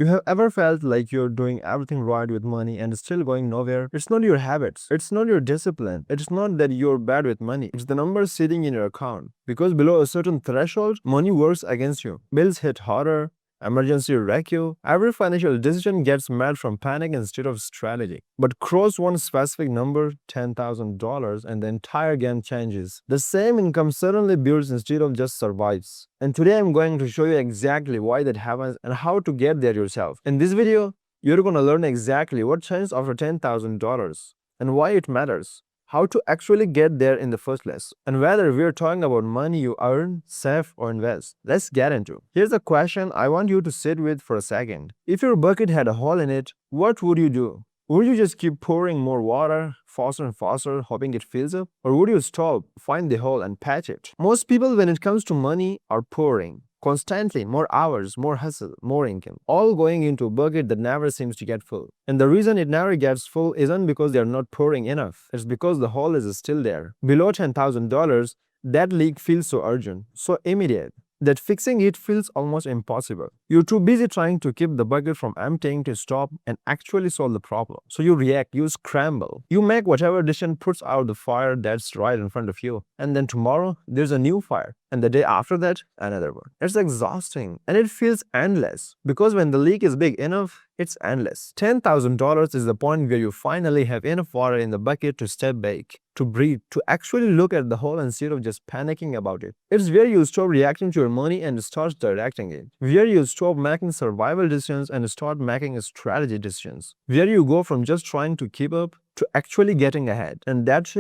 You have ever felt like you're doing everything right with money and still going nowhere? It's not your habits. It's not your discipline. It's not that you're bad with money. It's the numbers sitting in your account. Because below a certain threshold, money works against you. Bills hit harder. Emergency wreck you. Every financial decision gets made from panic instead of strategy. But cross one specific number, $10,000, and the entire game changes. The same income suddenly builds instead of just survives. And today I'm going to show you exactly why that happens and how to get there yourself. In this video, you're going to learn exactly what changed after $10,000 and why it matters, how to actually get there in the first place, and whether we're talking about money you earn, save, or invest. Let's get into. Here's a question I want you to sit with for a second. If your bucket had a hole in it, what would you do? Would you just keep pouring more water, faster and faster, hoping it fills up? Or would you stop, find the hole, and patch it? Most people, when it comes to money, are pouring. Constantly, more hours, more hustle, more income, all going into a bucket that never seems to get full. And the reason it never gets full isn't because they're not pouring enough. It's because the hole is still there. Below $10,000, that leak feels so urgent, so immediate, that fixing it feels almost impossible. You're too busy trying to keep the bucket from emptying to stop and actually solve the problem. So you react, you scramble, you make whatever decision puts out the fire that's right in front of you. And then tomorrow, there's a new fire. And the day after that, another one. It's exhausting and it feels endless because when the leak is big enough, it's endless. $10,000 is the point where you finally have enough water in the bucket to step back, to breathe, to actually look at the hole instead of just panicking about it. It's where you stop reacting to your money and start directing it. Where you stop making survival decisions and start making strategy decisions. Where you go from just trying to keep up to actually getting ahead. And that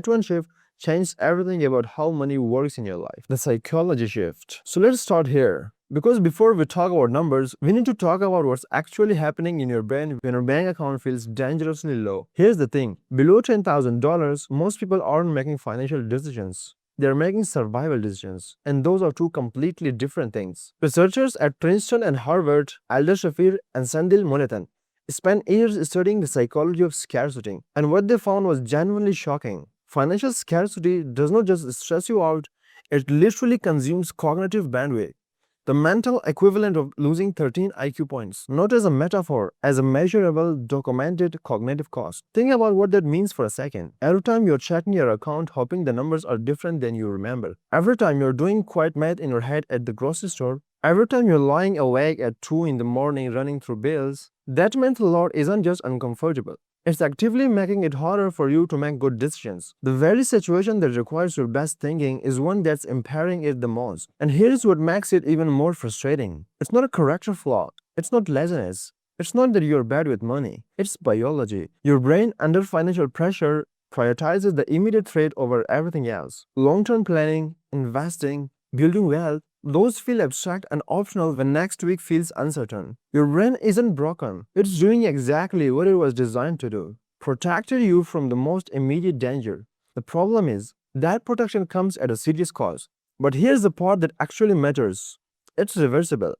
one shift, changed everything about how money works in your life. The psychology shift. So let's start here. Because before we talk about numbers, we need to talk about what's actually happening in your brain when your bank account feels dangerously low. Here's the thing. Below $10,000, most people aren't making financial decisions. They're making survival decisions. And those are two completely different things. Researchers at Princeton and Harvard, Alder Shafir and Sandil Monetan, spent years studying the psychology of scarcity. And what they found was genuinely shocking. Financial scarcity does not just stress you out, it literally consumes cognitive bandwidth. The mental equivalent of losing 13 IQ points, not as a metaphor, as a measurable, documented cognitive cost. Think about what that means for a second. Every time you're checking your account hoping the numbers are different than you remember. Every time you're doing quiet math in your head at the grocery store. Every time you're lying awake at 2 in the morning running through bills. That mental load isn't just uncomfortable. It's actively making it harder for you to make good decisions. The very situation that requires your best thinking is one that's impairing it the most. And here's what makes it even more frustrating. It's not a character flaw. It's not laziness. It's not that you're bad with money. It's biology. Your brain, under financial pressure, prioritizes the immediate threat over everything else. Long-term planning, investing, building wealth, those feel abstract and optional when next week feels uncertain. Your brain isn't broken. It's doing exactly what it was designed to do. Protected you from the most immediate danger. The problem is, that protection comes at a serious cost. But here's the part that actually matters. It's reversible.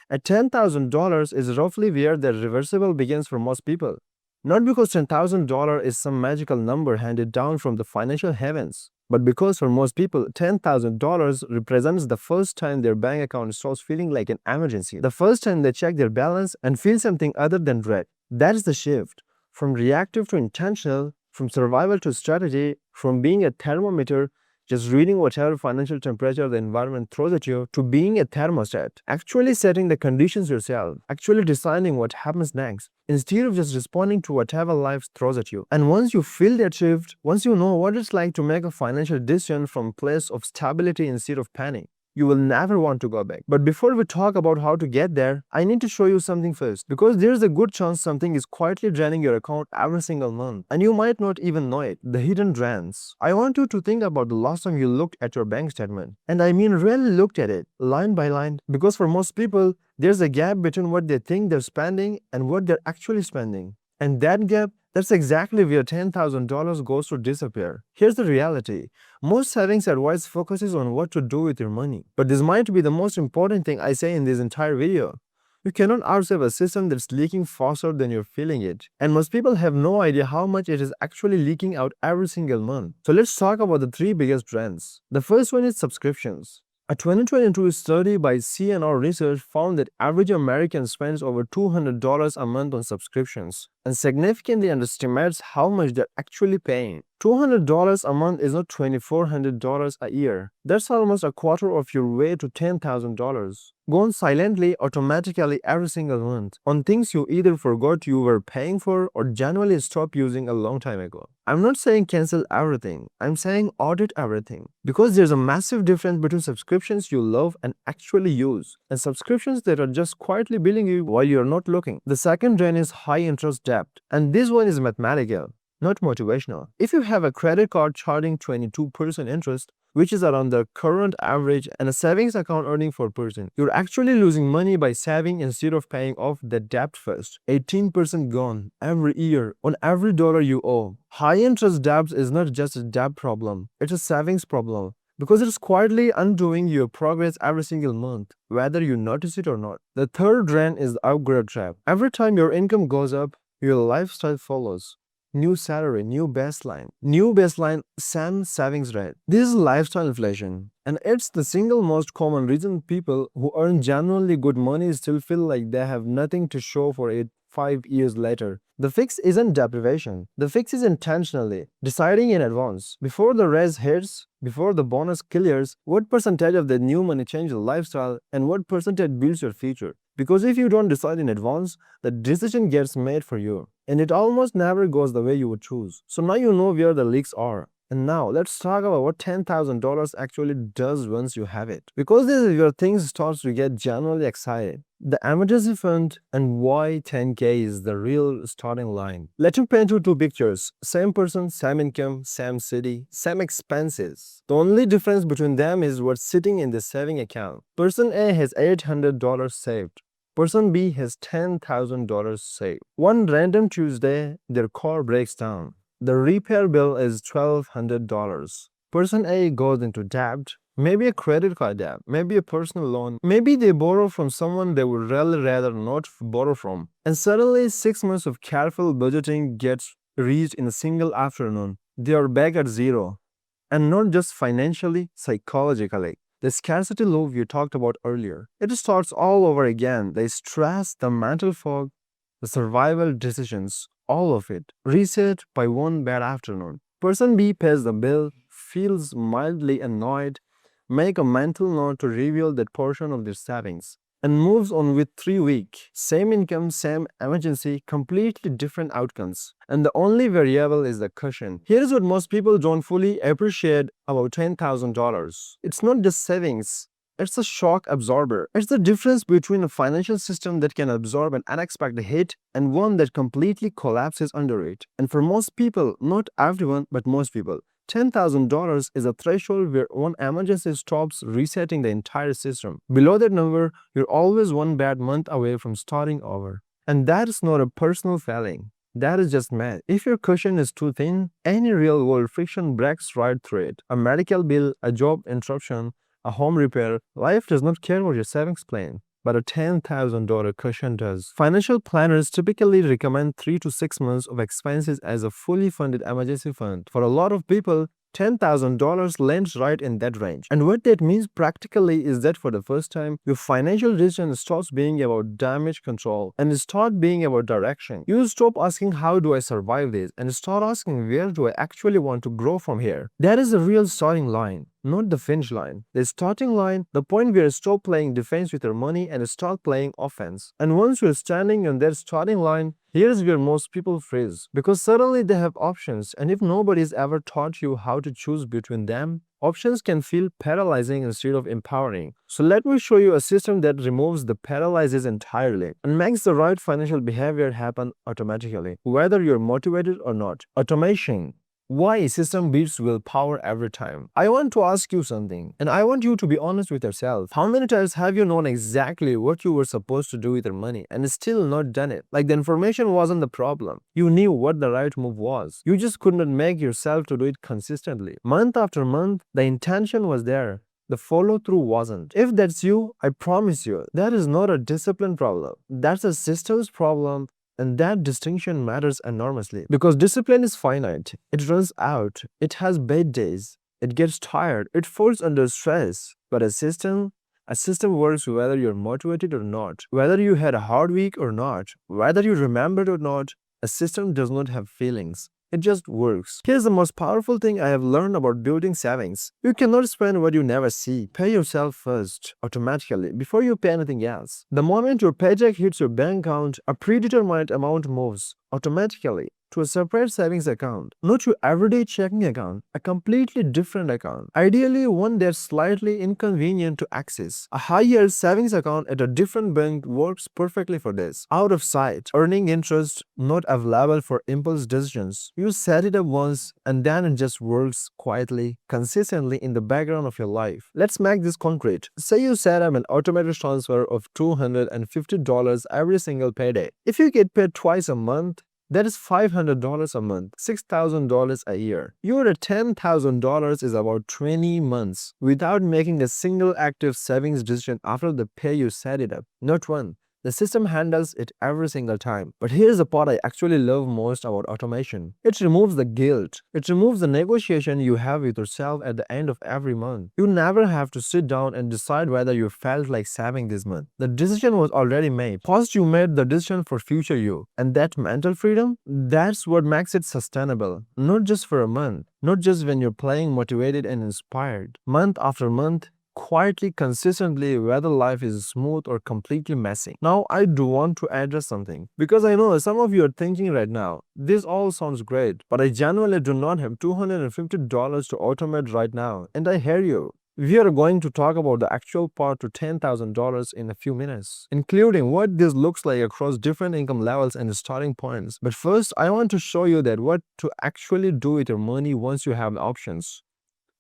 At $10,000 is roughly where the reversible begins for most people. Not because $10,000 is some magical number handed down from the financial heavens, but because for most people, $10,000 represents the first time their bank account starts feeling like an emergency. The first time they check their balance and feel something other than dread. That's the shift. From reactive to intentional, from survival to strategy, from being a thermometer, just reading whatever financial temperature the environment throws at you, to being a thermostat, actually setting the conditions yourself, actually deciding what happens next, instead of just responding to whatever life throws at you. And once you feel that shift, once you know what it's like to make a financial decision from a place of stability instead of panic, you will never want to go back. But before we talk about how to get there, I need to show you something first, because there's a good chance something is quietly draining your account every single month, and you might not even know it. The hidden drains. I want you to think about the last time you looked at your bank statement, and I mean really looked at it, line by line, because for most people, there's a gap between what they think they're spending and what they're actually spending. And that gap, that's exactly where $10,000 goes to disappear. Here's the reality. Most savings advice focuses on what to do with your money. But this might be the most important thing I say in this entire video. You cannot outsave a system that's leaking faster than you're feeling it. And most people have no idea how much it is actually leaking out every single month. So let's talk about the three biggest trends. The first one is subscriptions. A 2022 study by CNR Research found that average American spends over $200 a month on subscriptions and significantly underestimates how much they're actually paying. $200 a month is not $2,400 a year. That's almost a quarter of your way to $10,000. Gone silently automatically every single month on things you either forgot you were paying for or genuinely stopped using a long time ago. I'm not saying cancel everything, I'm saying audit everything. Because there's a massive difference between subscriptions you love and actually use, and subscriptions that are just quietly billing you while you're not looking. The second drain is high interest debt, and this one is mathematical, not motivational. If you have a credit card charging 22% interest, which is around the current average, and a savings account earning 4%, you're actually losing money by saving instead of paying off the debt first. 18% gone every year on every dollar you owe. High interest debt is not just a debt problem, it's a savings problem. Because it's quietly undoing your progress every single month, whether you notice it or not. The third drain is the upgrade trap. Every time your income goes up, your lifestyle follows. New salary, new baseline, same savings rate. This is lifestyle inflation. And it's the single most common reason people who earn genuinely good money still feel like they have nothing to show for it 5 years later. The fix isn't deprivation. The fix is intentionally deciding in advance, before the raise hits, before the bonus clears, what percentage of the new money changes your lifestyle and what percentage builds your future. Because if you don't decide in advance, the decision gets made for you. And it almost never goes the way you would choose. So now you know where the leaks are. And now let's talk about what $10,000 actually does once you have it. Because this is where things starts to get genuinely excited. The emergency fund and why 10K is the real starting line. Let me paint you two pictures. Same person, same income, same city, same expenses. The only difference between them is what's sitting in the saving account. Person A has $800 saved. Person B has $10,000 saved. One random Tuesday, their car breaks down. The repair bill is $1,200. Person A goes into debt, maybe a credit card debt, maybe a personal loan, maybe they borrow from someone they would really rather not borrow from. And suddenly 6 months of careful budgeting gets reached in a single afternoon. They are back at zero. And not just financially, psychologically. The scarcity loop you talked about earlier. It starts all over again. The stress, the mental fog, the survival decisions, all of it reset by one bad afternoon. Person B pays the bill, feels mildly annoyed, make a mental note to reveal that portion of their savings, and moves on with 3 weeks. Same income, same emergency, completely different outcomes. And the only variable is the cushion. Here's what most people don't fully appreciate about $10,000. It's not just savings. It's a shock absorber. It's the difference between a financial system that can absorb an unexpected hit and one that completely collapses under it. And for most people, not everyone, but most people, $10,000 is a threshold where one emergency stops resetting the entire system. Below that number, you're always one bad month away from starting over. And that is not a personal failing. That is just math. If your cushion is too thin, any real world friction breaks right through it. A medical bill, a job interruption, a home repair, life does not care what your savings plan, but a $10,000 cushion does. Financial planners typically recommend 3 to 6 months of expenses as a fully funded emergency fund. For a lot of people, $10,000 lands right in that range. And what that means practically is that for the first time, your financial decision stops being about damage control and start being about direction. You stop asking how do I survive this and start asking where do I actually want to grow from here. That is the real starting line, not the finish line. The starting line, the point where you stop playing defense with your money and start playing offense. And once you're standing on that starting line, here's where most people freeze, because suddenly they have options, and if nobody's ever taught you how to choose between them, options can feel paralyzing instead of empowering. So let me show you a system that removes the paralysis entirely and makes the right financial behavior happen automatically, whether you're motivated or not. Automation. Why system beats willpower every time? I want to ask you something, and I want you to be honest with yourself. How many times have you known exactly what you were supposed to do with your money and still not done it? Like the information wasn't the problem. You knew what the right move was. You just could not make yourself to do it consistently. Month after month, the intention was there. The follow through wasn't. If that's you, I promise you, that is not a discipline problem. That's a systems problem. And that distinction matters enormously because discipline is finite. It runs out. It has bad days. It gets tired. It falls under stress. But a system works whether you're motivated or not, whether you had a hard week or not, whether you remembered or not. A system does not have feelings. It just works. Here's the most powerful thing I have learned about building savings. You cannot spend what you never see. Pay yourself first, automatically, before you pay anything else. The moment your paycheck hits your bank account, a predetermined amount moves automatically to a separate savings account, not your everyday checking account, a completely different account. Ideally, one that's slightly inconvenient to access. A high-yield savings account at a different bank works perfectly for this. Out of sight, earning interest, not available for impulse decisions. You set it up once and then it just works quietly, consistently in the background of your life. Let's make this concrete. Say you set up an automated transfer of $250 every single payday. If you get paid twice a month, that is $500 a month, $6,000 a year. Your $10,000 is about 20 months without making a single active savings decision after the pay you set it up. Not one. The system handles it every single time. But here's the part I actually love most about automation. It removes the guilt. It removes the negotiation you have with yourself at the end of every month. You never have to sit down and decide whether you felt like saving this month. The decision was already made. First, you made the decision for future you. And that mental freedom, that's what makes it sustainable. Not just for a month. Not just when you're playing motivated and inspired. Month after month, quietly, consistently, whether life is smooth or completely messy. Now, I do want to address something because I know some of you are thinking right now, this all sounds great, but I genuinely do not have $250 to automate right now, and I hear you. We are going to talk about the actual path to $10,000 in a few minutes, including what this looks like across different income levels and starting points. But first, I want to show you that what to actually do with your money once you have options,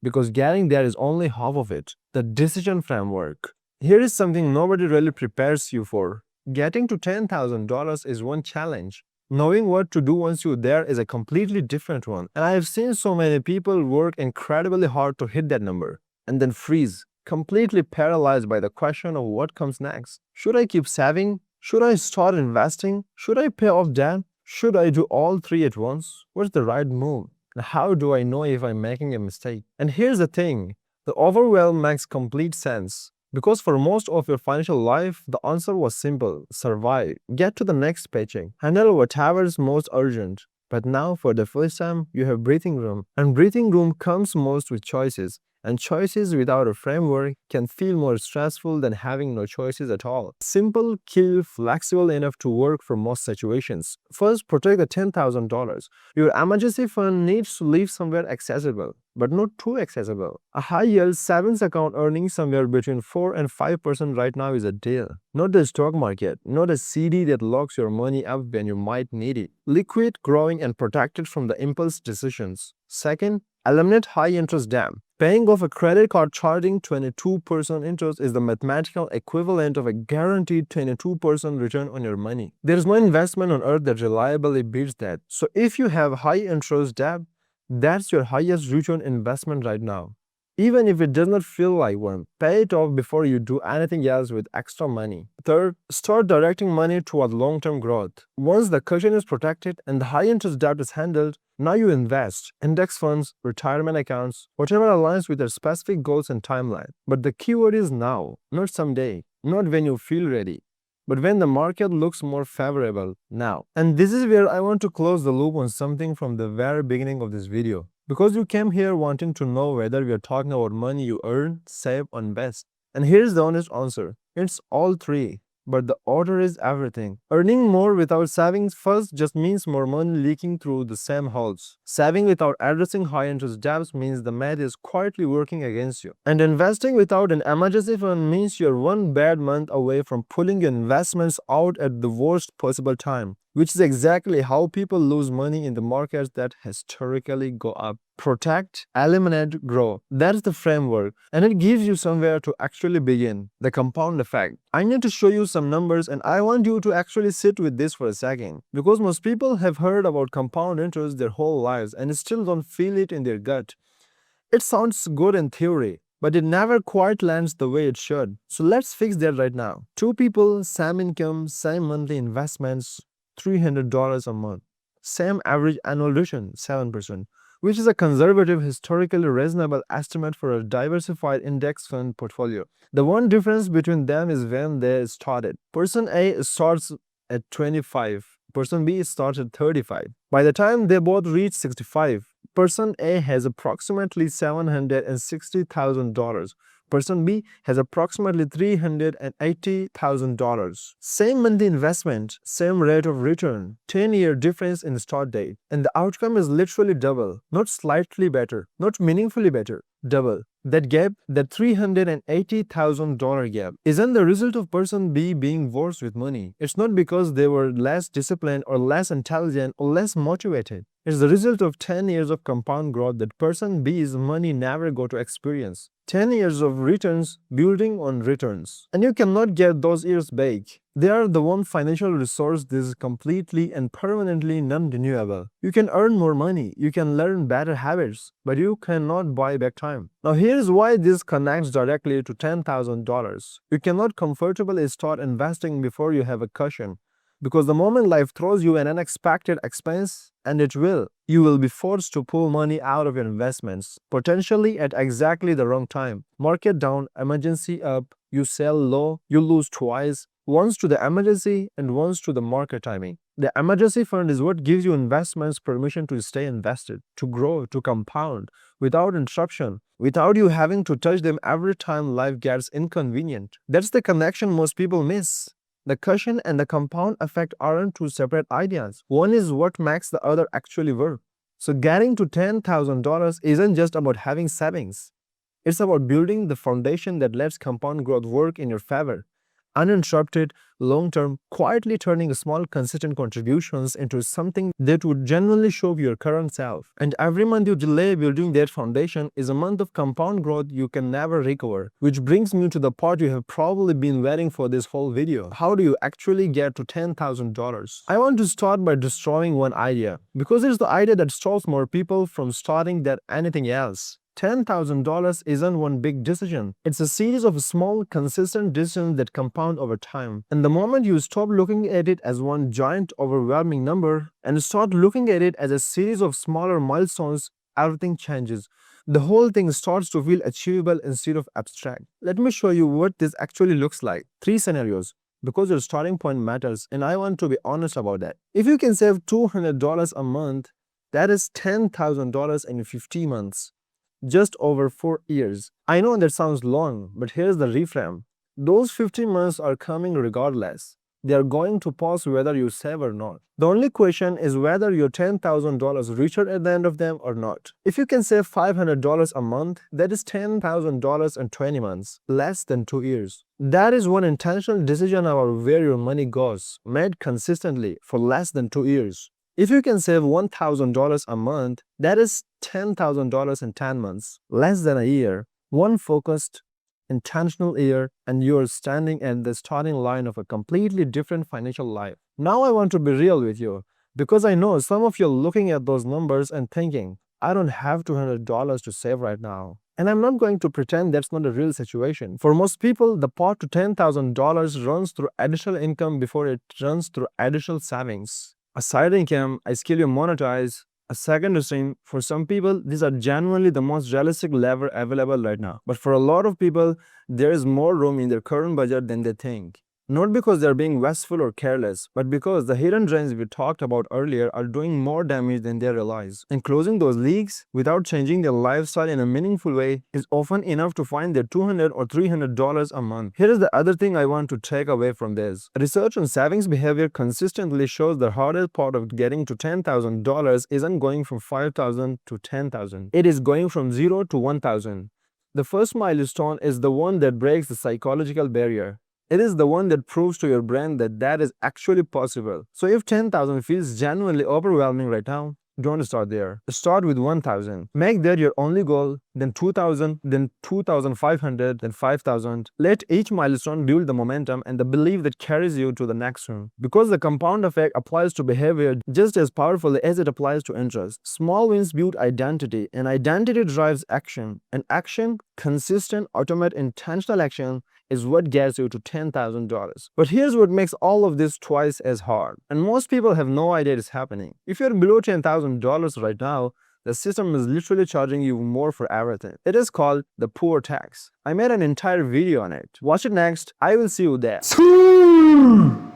because getting there is only half of it. The decision framework. Here is something nobody really prepares you for. Getting to $10,000 is one challenge. Knowing what to do once you're there is a completely different one. And I have seen so many people work incredibly hard to hit that number and then freeze, completely paralyzed by the question of what comes next. Should I keep saving? Should I start investing? Should I pay off debt? Should I do all three at once? What's the right move? How do I know if I'm making a mistake? And here's the thing, the overwhelm makes complete sense. Because for most of your financial life, the answer was simple: survive, get to the next paycheck, handle whatever's most urgent. But now, for the first time, you have breathing room. And breathing room comes most with choices. And choices without a framework can feel more stressful than having no choices at all. Simple, clear, flexible enough to work for most situations. First, protect the $10,000. Your emergency fund needs to live somewhere accessible, but not too accessible. A high-yield savings account earning somewhere between 4 and 5% right now is a deal. Not the stock market, not a CD that locks your money up when you might need it. Liquid, growing, and protected from the impulse decisions. Second, eliminate high-interest debt. Paying off a credit card charging 22% interest is the mathematical equivalent of a guaranteed 22% return on your money. There is no investment on earth that reliably beats that. So if you have high-interest debt, that's your highest return investment right now. Even if it does not feel like one, pay it off before you do anything else with extra money. Third, start directing money toward long-term growth. Once the cushion is protected and the high-interest debt is handled, now you invest. Index funds, retirement accounts, whatever aligns with your specific goals and timeline. But the key word is now, not someday, not when you feel ready, but when the market looks more favorable, now. And this is where I want to close the loop on something from the very beginning of this video. Because you came here wanting to know whether we are talking about money you earn, save, or invest. And here's the honest answer. It's all three. But the order is everything. Earning more without saving first just means more money leaking through the same holes. Saving without addressing high-interest debts means the math is quietly working against you. And investing without an emergency fund means you're one bad month away from pulling your investments out at the worst possible time, which is exactly how people lose money in the markets that historically go up. Protect, eliminate, grow. That's the framework, and it gives you somewhere to actually begin. The compound effect. I need to show you some numbers, and I want you to actually sit with this for a second, because most people have heard about compound interest their whole lives and still don't feel it in their gut. It sounds good in theory, but it never quite lands the way it should. So let's fix that right now. Two people, same income, same monthly investments, $300 a month. Same average annual return, 7%. which is a conservative, historically reasonable estimate for a diversified index fund portfolio. The one difference between them is when they started. Person A starts at 25, person B starts at 35. By the time they both reach 65, person A has approximately $760,000. Person B has approximately $380,000. Same monthly investment, same rate of return, 10-year difference in start date, and the outcome is literally double, not slightly better, not meaningfully better, double. That gap, that $380,000 gap, isn't the result of person B being worse with money. It's not because they were less disciplined or less intelligent or less motivated. It's the result of 10 years of compound growth that person B's money never got to experience. 10 years of returns building on returns. And you cannot get those years back. They are the one financial resource that is completely and permanently non-renewable. You can earn more money, you can learn better habits, but you cannot buy back time. Now here's why this connects directly to $10,000. You cannot comfortably start investing before you have a cushion. Because the moment life throws you an unexpected expense, and it will, you will be forced to pull money out of your investments, potentially at exactly the wrong time. Market down, emergency up, you sell low, you lose twice, once to the emergency and once to the market timing. The emergency fund is what gives you investments permission to stay invested, to grow, to compound, without interruption, without you having to touch them every time life gets inconvenient. That's the connection most people miss. The cushion and the compound effect aren't two separate ideas. One is what makes the other actually work. So getting to $10,000 isn't just about having savings. It's about building the foundation that lets compound growth work in your favor. Uninterrupted, long-term, quietly turning small consistent contributions into something that would genuinely show your current self. And every month you delay building that foundation is a month of compound growth you can never recover. Which brings me to the part you have probably been waiting for this whole video. How do you actually get to $10,000? I want to start by destroying one idea, because it's the idea that stops more people from starting than anything else. $10,000 isn't one big decision. It's a series of small, consistent decisions that compound over time. And the moment you stop looking at it as one giant, overwhelming number and start looking at it as a series of smaller milestones, everything changes. The whole thing starts to feel achievable instead of abstract. Let me show you what this actually looks like. 3 scenarios. Because your starting point matters, and I want to be honest about that. If you can save $200 a month, that is $10,000 in 50 months. Just over 4 years. I know that sounds long, but here's the reframe. Those 15 months are coming regardless. They are going to pass whether you save or not. The only question is whether you're $10,000 richer at the end of them or not. If you can save $500 a month, that is $10,000 in 20 months, less than 2 years. That is one intentional decision about where your money goes, made consistently for less than 2 years. If you can save $1,000 a month, that is $10,000 in 10 months, less than a year. One focused, intentional year, and you are standing at the starting line of a completely different financial life. Now I want to be real with you, because I know some of you are looking at those numbers and thinking, I don't have $200 to save right now. And I'm not going to pretend that's not a real situation. For most people, the path to $10,000 runs through additional income before it runs through additional savings. A side income, a skill you monetize, a second stream. For some people, these are genuinely the most realistic lever available right now. But for a lot of people, there is more room in their current budget than they think. Not because they're being wasteful or careless, but because the hidden drains we talked about earlier are doing more damage than they realize. And closing those leaks without changing their lifestyle in a meaningful way is often enough to find their $200 or $300 a month. Here is the other thing I want to take away from this. Research on savings behavior consistently shows the hardest part of getting to $10,000 isn't going from $5,000 to $10,000. It is going from 0 to $1,000. The first milestone is the one that breaks the psychological barrier. It is the one that proves to your brain that that is actually possible. So if 10,000 feels genuinely overwhelming right now, don't start there. Start with 1,000. Make that your only goal, then 2,000, then 2,500, then 5,000. Let each milestone build the momentum and the belief that carries you to the next one. Because the compound effect applies to behavior just as powerfully as it applies to interest. Small wins build identity, and identity drives action. And action, consistent, automated, intentional action, is what gets you to $10,000. But here's what makes all of this twice as hard. And most people have no idea it's happening. If you're below $10,000 right now, The system is literally charging you more for everything. It is called the poor tax. I made an entire video on it. Watch it next. I will see you there.